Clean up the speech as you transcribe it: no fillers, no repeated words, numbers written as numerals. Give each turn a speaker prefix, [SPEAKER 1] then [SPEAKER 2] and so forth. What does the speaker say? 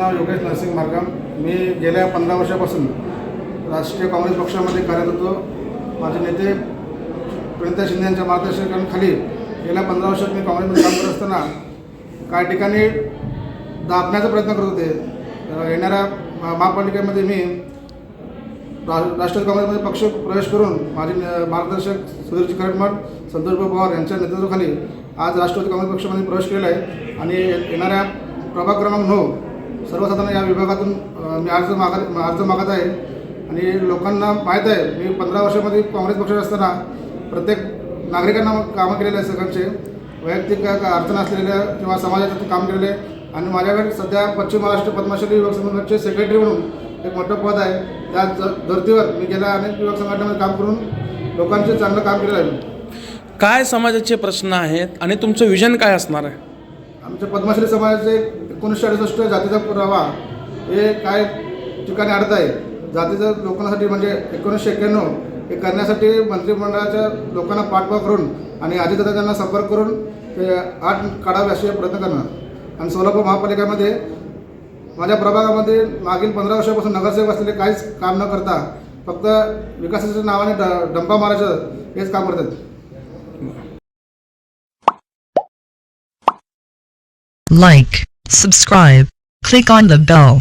[SPEAKER 1] नाव योगेश नरसिंग मार्गम. मी गेल्या 15 वर्षापासून राष्ट्रीय काँग्रेस पक्षामध्ये कार्यरत होतो. माझे नेते प्रणिता शिंदे यांच्या मार्गदर्शनाखाली गेल्या 15 वर्षात मी काँग्रेसमध्ये काम करत असताना काही ठिकाणी दाबण्याचा प्रयत्न करत होते. येणाऱ्या महापालिकेमध्ये मी राष्ट्रवादी काँग्रेसमध्ये पक्ष प्रवेश करून माझे मार्गदर्शक सुधीर करटमठ, संतोष पवार यांच्या नेतृत्वाखाली आज राष्ट्रवादी काँग्रेस पक्षामध्ये प्रवेश केलेला आहे. आणि येणाऱ्या प्रभाग क्रमांक 9 सर्वसाधारण या विभागातून मी अर्ज मागत आहे. आणि लोकांना माहीत आहे मी 15 वर्षामध्ये काँग्रेस पक्षात असताना प्रत्येक नागरिकांना कामं केलेले आहे. सगळ्यांचे वैयक्तिक अडचण असलेल्या किंवा समाजाचं काम केलेले आहे. आणि माझ्याकडे सध्या पश्चिम महाराष्ट्र पद्मश्री युवक संघटनेचे सेक्रेटरी म्हणून एक मोठं पद आहे. त्या धर्तीवर मी गेल्या अनेक युवक संघटनेमध्ये काम करून लोकांचे चांगलं काम केलेलं आहे.
[SPEAKER 2] काय समाजाचे प्रश्न आहेत आणि तुमचं विजन काय असणार आहे?
[SPEAKER 1] आमच्या पद्मश्री समाजाचे 1968 जातीचा पुरावा हे काय ठिकाणी अडत आहे. जातीच्या लोकांसाठी म्हणजे 1991 हे करण्यासाठी मंत्रिमंडळाच्या लोकांना पाठपुरावा करून आणि अजितदादा यांना संपर्क करून ते 8 काढावे असे प्रयत्न करणार. आणि सोलापूर महापालिकेमध्ये माझ्या प्रभागामध्ये मागील 15 वर्षापासून नगरसेवक असलेले काहीच काम न करता फक्त विकासाच्या नावाने डंपा मारायचं हेच काम करतात.
[SPEAKER 3] Like, subscribe, click on the bell.